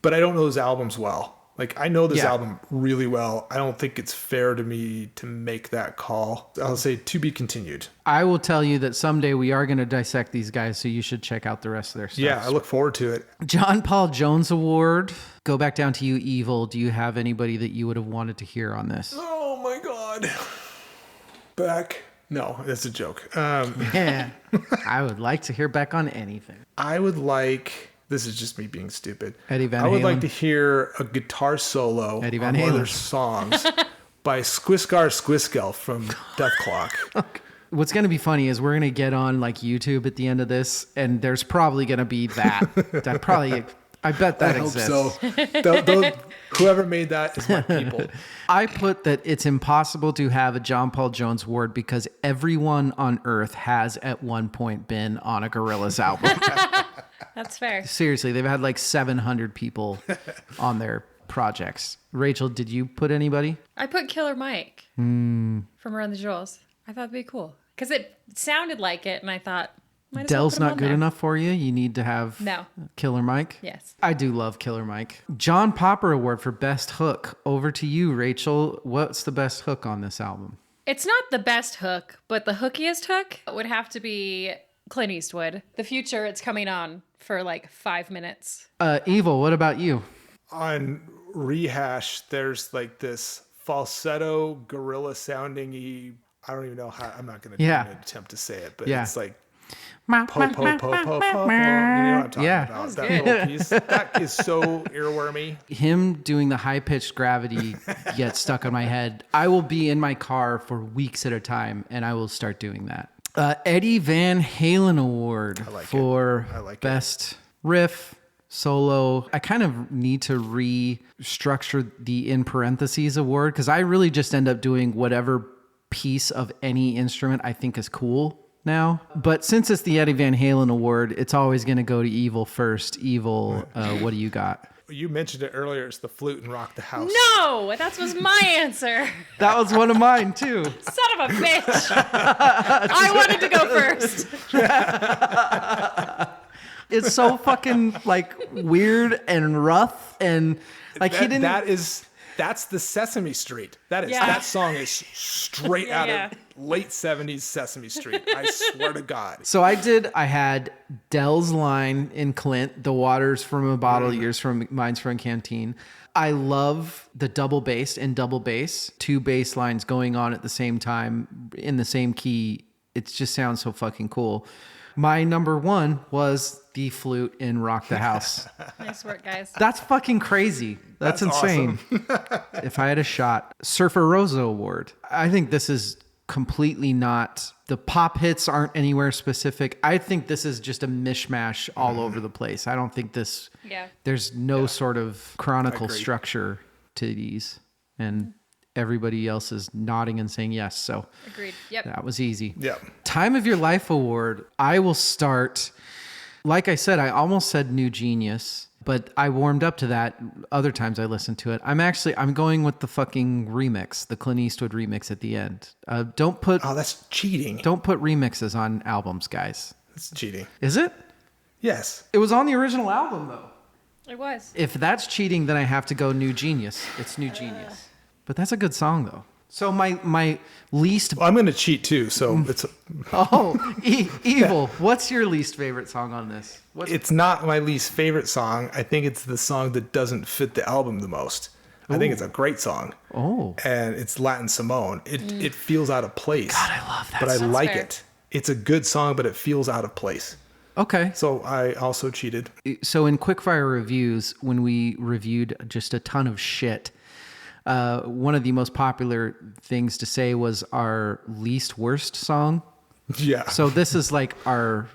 C: But I don't know those albums well. Like, I know this
A: Yeah.
C: album really well. I don't think it's fair to me to make that call. I'll say to be continued.
A: I will tell you that someday we are going to dissect these guys, so you should check out the rest of their stuff.
C: Yeah, I look forward to it.
A: John Paul Jones Award. Go back down to you, Evil. Do you have anybody that you would have wanted to hear on this?
C: Oh my God. Beck. No, that's a joke.
A: Yeah. I would like to hear Beck on anything.
C: I would like... This is just me being stupid.
A: Eddie Van
C: I would like
A: Halen.
C: to hear a guitar solo
A: Eddie
C: on
A: Van
C: one of
A: Halen.
C: their songs by Squiscar Squiskel from Death Clock.
A: What's going to be funny is we're going to get on like YouTube at the end of this, and there's probably going to be that. I bet that
C: I hope
A: exists.
C: so. Whoever made that is my people.
A: I put that it's impossible to have a John Paul Jones award because everyone on earth has at one point been on a Gorillaz album.
B: That's fair.
A: Seriously, they've had like 700 people on their projects. Rachel, did you put anybody?
B: I put Killer Mike from Run the Jewels. I thought it'd be cool because it sounded like it, and I thought, might as well
A: Dell's
B: put him
A: not
B: on
A: good
B: there.
A: enough for you. You need to have
B: No.
A: Killer Mike.
B: Yes.
A: I do love Killer Mike. John Popper Award for Best Hook. Over to you, Rachel. What's the best hook on this album?
B: It's not the best hook, but the hookiest hook would have to be Clint Eastwood. The Future, it's coming on for like 5 minutes.
A: Evil, what about you?
C: On Rehash, there's like this falsetto gorilla sounding I don't even know how. I'm not going to attempt to say it, but
A: Yeah.
C: it's like po po po po po po. You know what I'm talking
A: Yeah.
C: about? That little piece. That is so earwormy.
A: Him doing the high-pitched gravity gets stuck on my head. I will be in my car for weeks at a time, and I will start doing that. Eddie Van Halen Award for Best Riff, Solo. I kind of need to restructure the in parentheses award because I really just end up doing whatever piece of any instrument I think is cool now. But since it's the Eddie Van Halen Award, it's always going to go to Evil first. Evil, what do you got?
C: You mentioned it earlier. It's the flute and Rock the House.
B: No, that was my answer.
A: That was one of mine too.
B: Son of a bitch. I wanted to go first.
A: It's so fucking like weird and rough and like he didn't.
C: That's the Sesame Street.
B: Yeah.
C: That song is straight out
B: Yeah.
C: of late 70s Sesame Street. I swear to God.
A: So I had Dell's line in Clint, the waters from a bottle, yours from mine's from a canteen. I love the double bass and double bass, two bass lines going on at the same time in the same key. It just sounds so fucking cool. My number one was the flute in Rock the House.
B: Nice work, guys.
A: That's fucking crazy. That's insane. If I had a shot. Surfer Rosa Award. I think this is completely not, the pop hits aren't anywhere specific. I think this is just a mishmash all over the place. I don't think there's no sort of chronicle structure to these. And everybody else is nodding and saying yes. So
B: Agreed. Yep.
A: that was easy.
C: Yep.
A: Time of Your Life Award. I will start. Like I said, I almost said New Genius, but I warmed up to that. Other times I listened to it. I'm going with the fucking remix, the Clint Eastwood remix at the end. Don't put
C: that's cheating.
A: don't put remixes on albums, guys.
C: That's cheating.
A: Is it?
C: Yes.
A: It was on the original album though.
B: It was.
A: If that's cheating, then I have to go New Genius. It's New Genius. But that's a good song though. So my least
C: Well, I'm going to cheat too. So it's
A: Evil. What's your least favorite song on this?
C: it's not my least favorite song. I think it's the song that doesn't fit the album the most. I think it's a great song.
A: Oh.
C: And it's Latin Simone. It feels out of place.
A: God, I love that
C: But I
A: song.
C: like
B: fair.
C: it. It's a good song, but it feels out of place.
A: Okay.
C: So I also cheated.
A: So in quickfire reviews, when we reviewed just a ton of shit, one of the most popular things to say was our least worst song.
C: Yeah.
A: So this is like our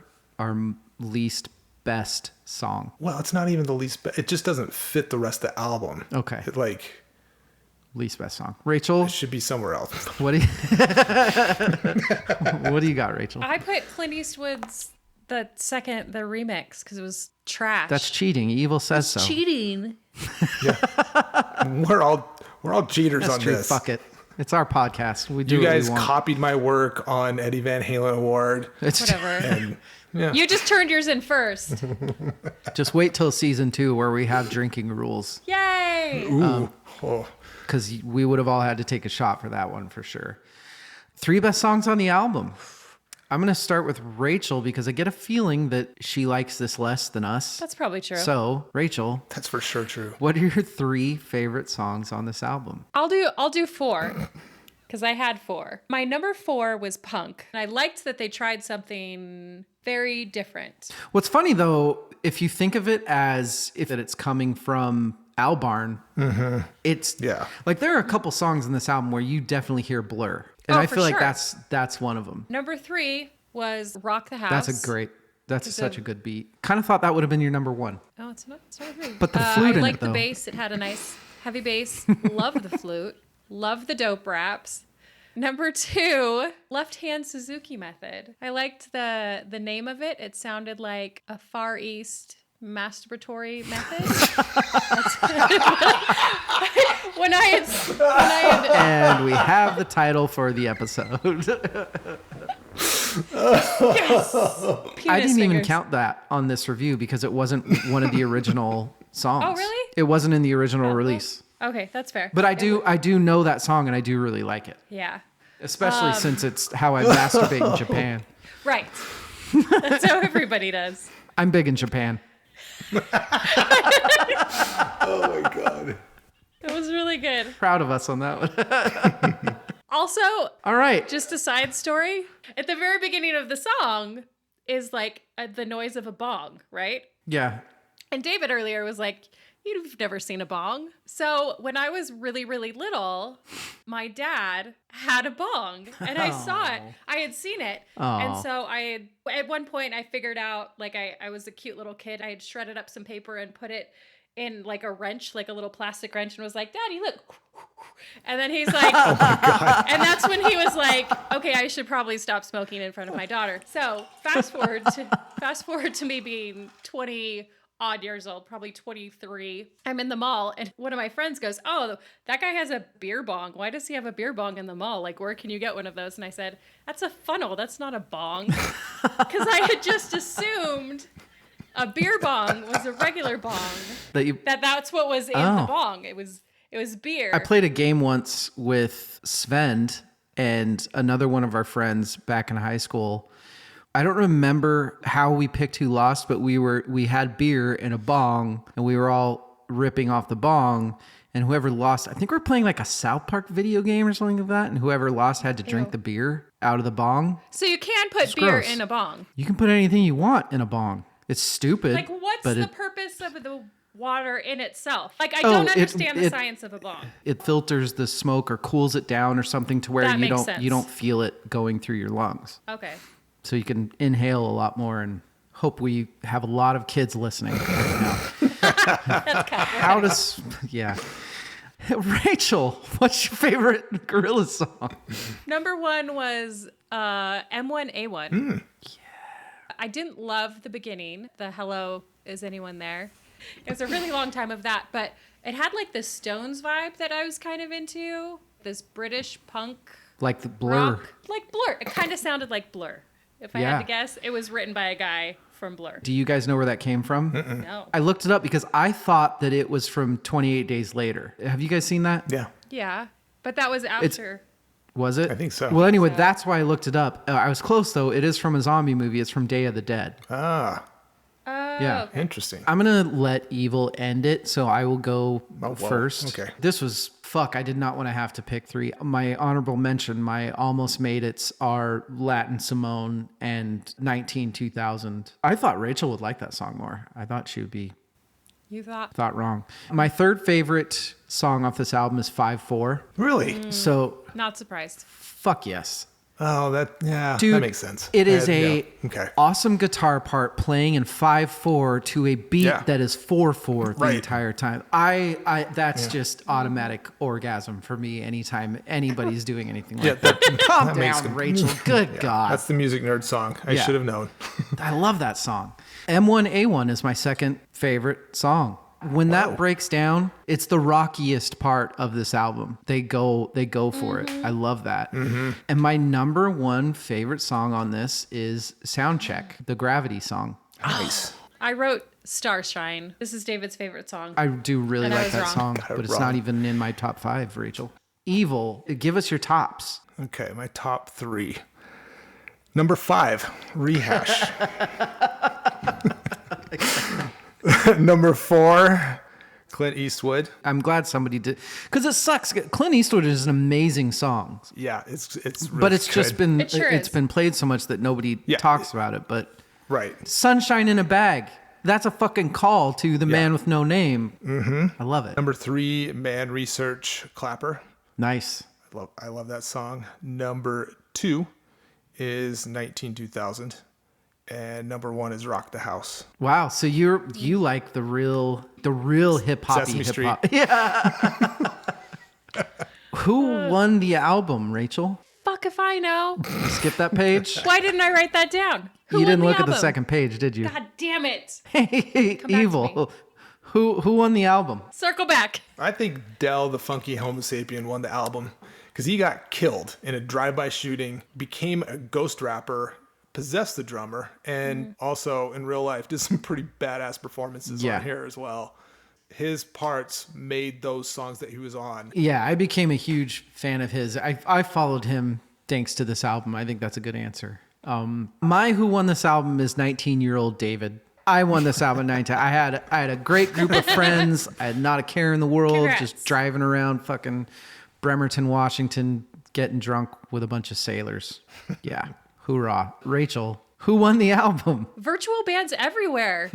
A: least best song.
C: Well, it's not even the least. It just doesn't fit the rest of the album.
A: Okay.
C: It
A: Least best song. Rachel,
C: should be somewhere else.
A: what do you what do you got, Rachel?
B: I put Clint Eastwood's the remix because it was trash.
A: That's cheating. Evil says so.
B: cheating.
C: We're all cheaters
A: That's
C: on
A: true.
C: this.
A: Fuck it. It's our podcast. We do
C: You
A: what
C: guys
A: we want.
C: copied my work on Eddie Van Halen Award.
A: It's
B: Whatever.
C: And Yeah.
B: You just turned yours in first.
A: Just wait till season 2 where we have drinking rules.
B: Yay!
C: Ooh. Oh.
A: Because we would have all had to take a shot for that one for sure. 3 best songs on the album. I'm going to start with Rachel because I get a feeling that she likes this less than us.
B: That's probably true.
A: So, Rachel,
C: That's for sure true.
A: what are your 3 favorite songs on this album?
B: I'll do 4 because I had 4. My number 4 was Punk. And I liked that they tried something very different.
A: What's funny though, if you think of it as if it's coming from Al Barn, it's like there are a couple songs in this album where you definitely hear Blur. And
B: Oh,
A: I
B: for
A: feel like
B: sure.
A: that's one of them.
B: Number 3 was Rock the House.
A: That's such a good beat. Kind of thought that would have been your number 1.
B: Oh, it's not 3.
A: But the flute
B: I
A: in
B: liked
A: it,
B: the
A: though.
B: bass. It had a nice heavy bass. Love the flute. Love the dope raps. Number 2, Left Hand Suzuki Method. I liked the name of it. It sounded like a Far East masturbatory method. when I had
A: And we have the title for the episode. I didn't even count that on this review because it wasn't one of the original songs.
B: Oh, really?
A: It wasn't in the original release.
B: Okay, that's fair.
A: But I do know that song and I do really like it.
B: Yeah.
A: Especially since it's how I masturbate in Japan.
B: Right. That's how everybody does.
A: I'm big in Japan.
C: Oh my God.
B: It was really good.
A: Proud of us on that one.
B: Also,
A: All right.
B: just a side story. At the very beginning of the song is like the noise of a bong, right?
A: Yeah.
B: And David earlier was like, you've never seen a bong. So when I was really, really little, my dad had a bong and I saw it. I had seen it. And so at one point I figured out, like I was a cute little kid. I had shredded up some paper and put it in like a wrench, like a little plastic wrench, and was like, Daddy, look. And then he's like, oh my God. And that's when he was like, okay, I should probably stop smoking in front of my daughter. So fast forward to me being 20 odd years old, probably 23. I'm in the mall and one of my friends goes, oh, that guy has a beer bong. Why does he have a beer bong in the mall? Like, where can you get one of those? And I said, that's a funnel. That's not a bong. Because I had just assumed a beer bong was a regular bong. That's what was in the bong. It was beer.
A: I played a game once with Sven and another one of our friends back in high school. I don't remember how we picked who lost, but we had beer in a bong and we were all ripping off the bong, and whoever lost, I think we were playing like a South Park video game or something like that, and whoever lost had to drink the beer out of the bong.
B: So you can put
A: It's
B: beer
A: gross.
B: in a bong.
A: You can put anything you want in a bong. It's stupid.
B: Like, what's
A: but
B: the purpose of the water in itself? Like, I
A: Oh,
B: don't understand the science of a bong.
A: It filters the smoke or cools it down or something to where
B: That
A: you
B: makes
A: don't
B: sense.
A: you don't feel it going through your lungs.
B: Okay.
A: So you can inhale a lot more, and hope we have a lot of kids listening right now.
B: That's kind of
A: How does, yeah. Rachel, what's your favorite Gorillaz song?
B: Number 1 was M1A1. Yeah. I didn't love the beginning, the hello, is anyone there? It was a really long time of that, but it had like the Stones vibe that I was kind of into. This British punk
A: Like the Blur.
B: rock. Like Blur. It kind of sounded like Blur. If I had to guess, it was written by a guy from Blur.
A: Do you guys know where that came from?
B: No.
A: I looked it up because I thought that it was from 28 Days Later. Have you guys seen that?
C: Yeah.
B: Yeah, but that was after.
A: Was it?
C: I think so.
A: Well, anyway, that's why I looked it up. I was close, though. It is from a zombie movie. It's from Day of the Dead.
C: Ah,
A: Yeah.
B: Okay.
C: interesting.
A: I'm going to let Evil end it, so I will go
C: whoa.
A: first.
C: Okay.
A: This was, I did not want to have to pick 3. My honorable mention, my almost made it's are Latin Simone and 19-2000. I thought Rachel would like that song more. I thought she would be
B: You thought?
A: wrong. My third favorite song off this album is 5-4.
C: Really?
A: So,
B: Not surprised.
A: fuck yes.
C: Oh, that
A: Dude,
C: that makes sense.
A: It is
C: Yeah. Okay.
A: awesome guitar part playing in 5/4 to a beat
C: Yeah.
A: that is 4/4 the
C: Right.
A: entire time. That's just automatic orgasm for me anytime anybody's doing anything like that. Calm
C: that makes
A: down,
C: good-
A: Rachel. Good God.
C: That's the music nerd song. I
A: Yeah.
C: should have known.
A: I love that song. M1A1 is my second favorite song. When that breaks down, it's the rockiest part of this album. They go for it. I love that. And my number one favorite song on this is Soundcheck, the Gravity song.
C: Nice.
B: I wrote Starshine. This is David's favorite song.
A: I do really
B: And I
A: like
B: was
A: that
B: wrong.
A: song,
C: Got it
A: but it's
C: wrong.
A: not even in my top 5, Rachel. Evil, give us your tops.
C: Okay, my top 3. Number 5, Rehash. Number 4, Clint Eastwood.
A: I'm glad somebody did, because it sucks. Clint Eastwood is an amazing song,
C: Yeah, it's really
A: but it's just
C: good.
A: been
B: It sure
A: it's
B: is.
A: been played so much that nobody
C: Yeah.
A: talks about it. But
C: right.
A: Sunshine in a Bag, that's a fucking call to the man with no name. I love it.
C: Number 3, Man Research, Clapper.
A: Nice.
C: I love that song. Number 2 is 19-2000, and number 1 is Rock the House.
A: Wow. So you like the real hip hoppy
C: Sesame
A: hip hop. Yeah. Who won the album, Rachel?
B: Fuck if I know.
A: Skip that page.
B: Why didn't I write that down? Who
A: You
B: won
A: didn't
B: the
A: look at the
B: album?
A: second page, did you?
B: God damn it.
A: Hey,
B: Come back to
A: Evil. Who won the album?
B: Circle back.
C: I think Del the Funky Homo Sapien won the album because he got killed in a drive-by shooting, became a ghost rapper, possessed the drummer, and also in real life did some pretty badass performances
A: Yeah.
C: on here as well. His parts made those songs that he was on.
A: Yeah, I became a huge fan of his. I followed him thanks to this album. I think that's a good answer. My who won this album is 19-year-old David. I won this album 19. I had a great group of friends. I had not a care in the world.
B: Congrats.
A: Just driving around fucking Bremerton, Washington, getting drunk with a bunch of sailors. Yeah, hoorah. Rachel, who won the album?
B: Virtual bands everywhere.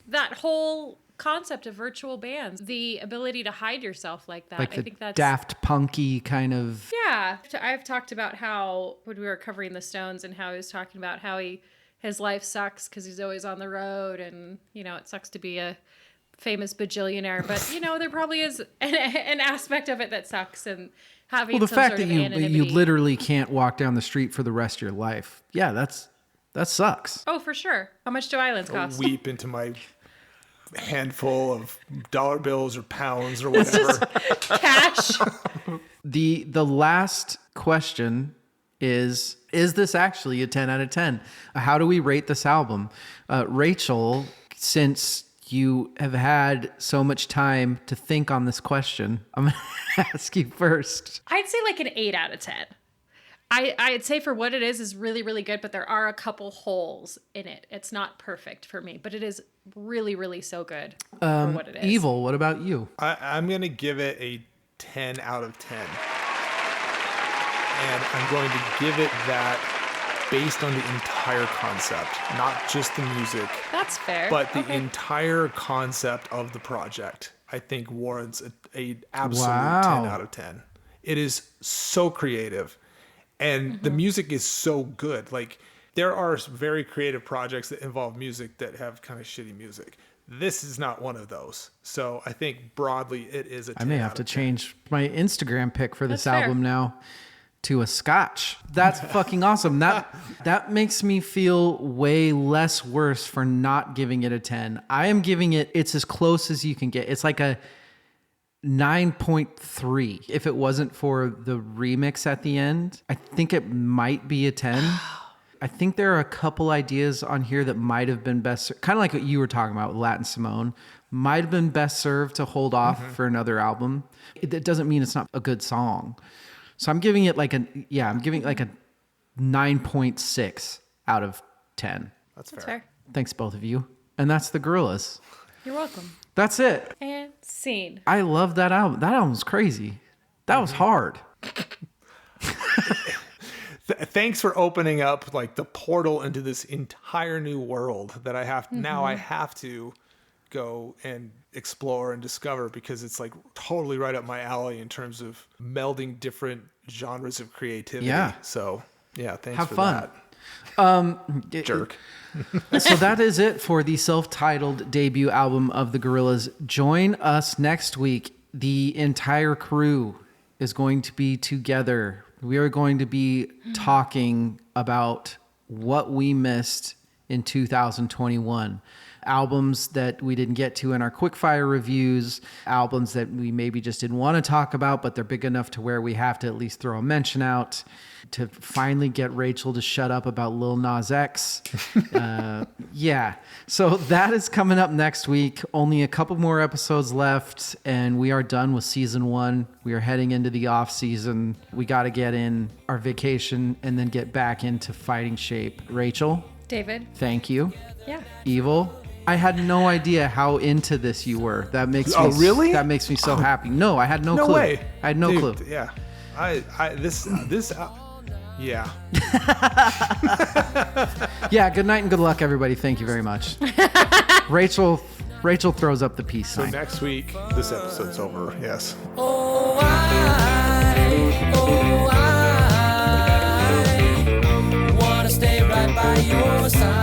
B: That whole concept of virtual bands, the ability to hide yourself like that.
A: Like
B: I
A: the
B: think that's
A: Daft Punky kind of.
B: Yeah, I've talked about how when we were covering the Stones and how he was talking about how his life sucks because he's always on the road, and it sucks to be a famous bajillionaire. But there probably is an aspect of it that sucks, and having
A: Well, the
B: some
A: fact
B: sort
A: that
B: of
A: you
B: anonymity.
A: literally can't walk down the street for the rest of your life. Yeah, that sucks.
B: Oh, for sure. How much do islands cost?
C: Weep into my handful of dollar bills or pounds or whatever.
B: Cash.
A: The last question is this actually a 10 out of 10? How do we rate this album? Rachel, since you have had so much time to think on this question, I'm going to ask you first.
B: I'd say like an 8 out of 10. I'd say for what it is really, really good, but there are a couple holes in it. It's not perfect for me, but it is really, really so good for what it is.
A: Evil, what about you?
C: I'm going to give it a 10 out of 10. And I'm going to give it that based on the entire concept, not just the music,
B: That's fair.
C: but the
B: Okay.
C: entire concept of the project. I think warrants a absolute
A: Wow.
C: 10 out of 10. It is so creative. And the music is so good. Like, there are very creative projects that involve music that have kind of shitty music. This is not one of those. So I think broadly it is a 10
A: I may have
C: out
A: to
C: of 10.
A: change my Instagram pic for this
B: That's fair.
A: album now to a scotch. That's fucking awesome. That makes me feel way less worse for not giving it a 10. I am giving it's as close as you can get. It's like a 9.3. If it wasn't for the remix at the end, I think it might be a 10. I think there are a couple ideas on here that might have been best, kind of like what you were talking about with Latin Simone, might have been best served to hold off for another album. It doesn't mean it's not a good song. So I'm giving it like a 9.6 out of 10.
C: That's
B: That's
C: fair.
B: fair.
A: Thanks both of you. And that's the Gorillaz.
B: You're welcome.
A: That's it.
B: And scene.
A: I love that album. That album's crazy. That was hard.
C: Thanks for opening up like the portal into this entire new world that I have now. I have to go and explore and discover because it's like totally right up my alley in terms of melding different genres of creativity.
A: Yeah.
C: So yeah, thanks
A: Have
C: for
A: fun.
C: that. Jerk.
A: So that is it for the self-titled debut album of the Gorillaz. Join us next week. The entire crew is going to be together. We are going to be talking about what we missed in 2021. albums that we didn't get to in our quickfire reviews, albums that we maybe just didn't want to talk about, but they're big enough to where we have to at least throw a mention out, to finally get Rachel to shut up about Lil Nas X. Yeah. So that is coming up next week. Only a couple more episodes left, and we are done with season 1. We are heading into the off season. We got to get in our vacation and then get back into fighting shape. Rachel?
B: David?
A: Thank you.
B: Yeah.
A: Evil? I had no idea how into this you were. That makes me
C: really?
A: That makes me so happy. No, I had no clue.
C: No way.
A: I had no
C: Dude,
A: clue.
C: Yeah. Yeah.
A: Yeah, good night and good luck, everybody. Thank you very much. Rachel throws up the peace
C: So
A: sign.
C: next week, this episode's over. Yes.
D: I wanna stay right by your side.